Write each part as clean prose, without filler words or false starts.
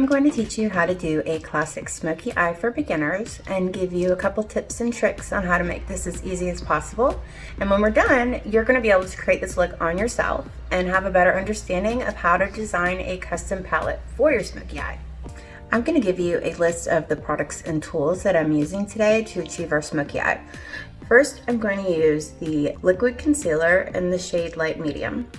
I'm going to teach you how to do a classic smoky eye for beginners and give you a couple tips and tricks on how to make this as easy as possible. And when we're done, you're going to be able to create this look on yourself and have a better understanding of how to design a custom palette for your smoky eye. I'm going to give you a list of the products and tools that I'm using today to achieve our smoky eye. First, I'm going to use the liquid concealer in the shade Light Medium.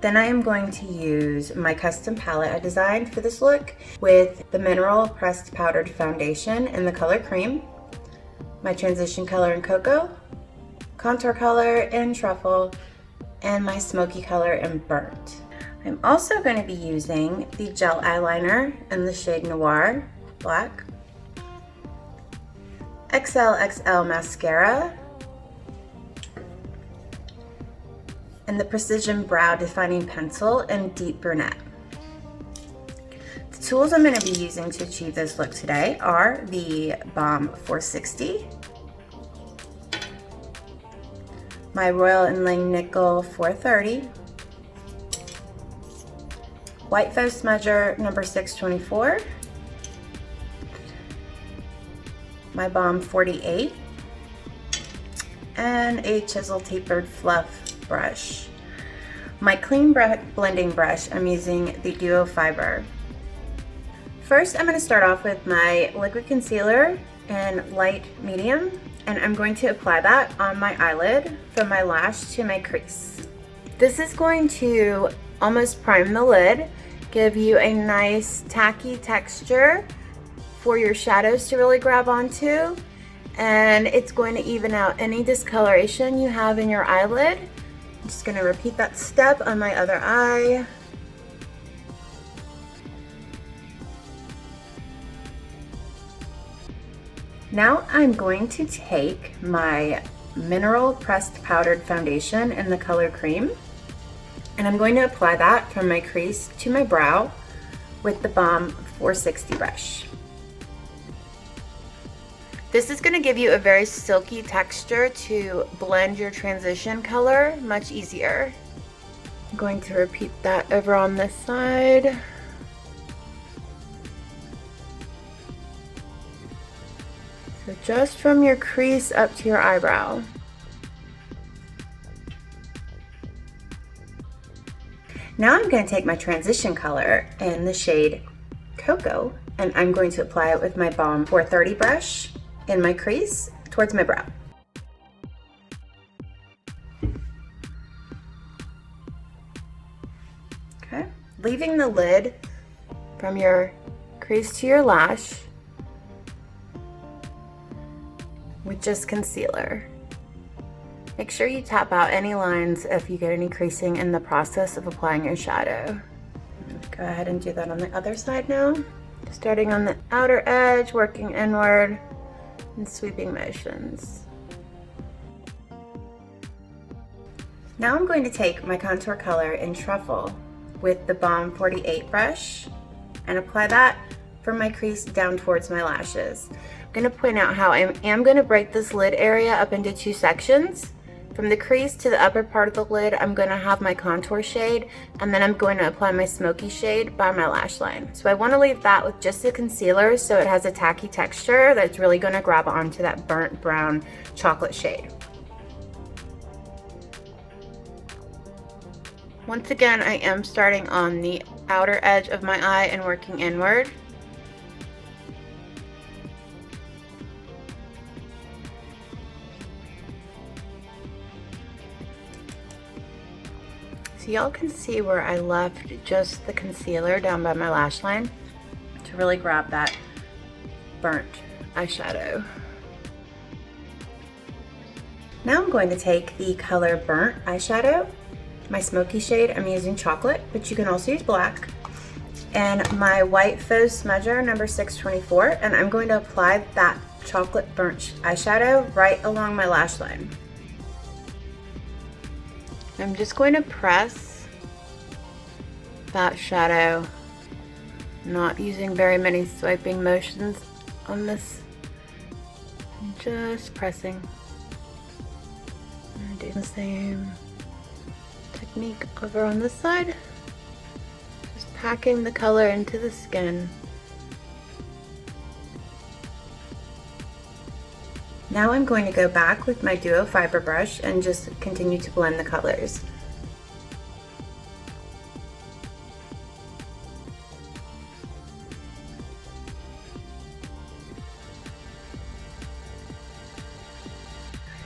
Then I am going to use my custom palette I designed for this look with the Mineral Pressed Powdered Foundation in the color Cream, my transition color in Cocoa, contour color in Truffle, and my smoky color in Burnt. I'm also going to be using the gel eyeliner in the shade Noir Black, XXL mascara, and the Precision Brow Defining Pencil in Deep Brunette. The tools I'm going to be using to achieve this look today are the Balm 460, my Royal & Langnickel 430, White Faux Smudger number 624, my Balm 48, and a Chisel Tapered Fluff brush. My clean blending brush, I'm using the Duo Fiber. First, I'm going to start off with my liquid concealer in Light Medium, and I'm going to apply that on my eyelid from my lash to my crease. This is going to almost prime the lid, give you a nice tacky texture for your shadows to really grab onto, and it's going to even out any discoloration you have in your eyelid. I'm just going to repeat that step on my other eye. Now I'm going to take my Mineral Pressed Powdered Foundation in the color Cream, and I'm going to apply that from my crease to my brow with the Balm 460 brush. This is going to give you a very silky texture to blend your transition color much easier. I'm going to repeat that over on this side. So just from your crease up to your eyebrow. Now I'm going to take my transition color in the shade Cocoa, and I'm going to apply it with my Balm 430 brush in my crease towards my brow. Okay, leaving the lid from your crease to your lash with just concealer. Make sure you tap out any lines if you get any creasing in the process of applying your shadow. Go ahead and do that on the other side now. Starting on the outer edge, working inward, and sweeping motions. Now I'm going to take my contour color in Truffle with the Balm 48 brush and apply that from my crease down towards my lashes. I'm going to point out how I am going to break this lid area up into two sections. From the crease to the upper part of the lid, I'm going to have my contour shade, and then I'm going to apply my smoky shade by my lash line. So I want to leave that with just the concealer so it has a tacky texture that's really going to grab onto that burnt brown chocolate shade. Once again, I am starting on the outer edge of my eye and working inward. So y'all can see where I left just the concealer down by my lash line to really grab that burnt eyeshadow. Now I'm going to take the color Burnt eyeshadow, my smoky shade, I'm using Chocolate, but you can also use black, and my White Faux Smudger number 624, and I'm going to apply that chocolate burnt eyeshadow right along my lash line. I'm just going to press that shadow, not using very many swiping motions on this, just pressing. I'm gonna do the same technique over on this side. Just packing the color into the skin. Now I'm going to go back with my Duo fiber brush and just continue to blend the colors.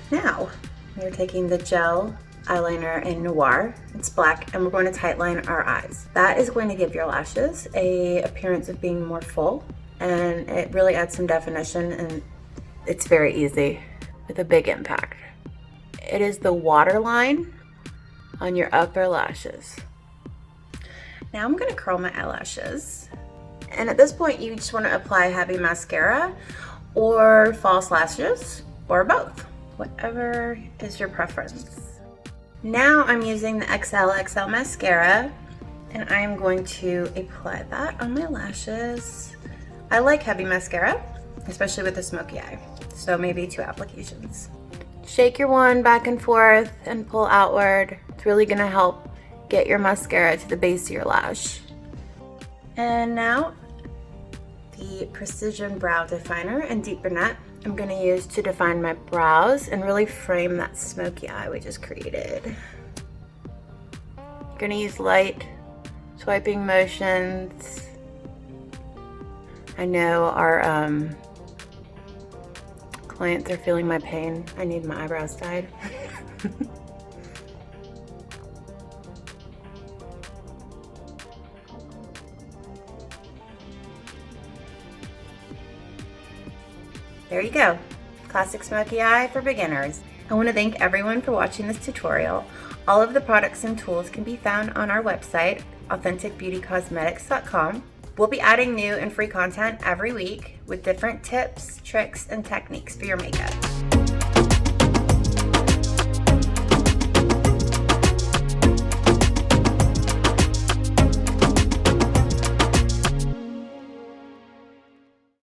Now, we're taking the gel eyeliner in Noir. It's black, and we're going to tightline our eyes. That is going to give your lashes an appearance of being more full, and it really adds some definition, and it's very easy with a big impact. It is the waterline on your upper lashes. Now I'm going to curl my eyelashes, and at this point you just want to apply heavy mascara or false lashes or both, whatever is your preference. Now I'm using the XL mascara, and I'm going to apply that on my lashes. I like heavy mascara, especially with the Smokey Eye, so maybe 2 applications. Shake your wand back and forth and pull outward. It's really gonna help get your mascara to the base of your lash. And now the Precision Brow Definer and Deep Brunette I'm going to use to define my brows and really frame that smoky eye we just created. I'm going to use light swiping motions. I know our clients are feeling my pain. I need my eyebrows dyed. There you go, classic smoky eye for beginners. I want to thank everyone for watching this tutorial. All of the products and tools can be found on our website, authenticbeautycosmetics.com. We'll be adding new and free content every week with different tips, tricks, and techniques for your makeup.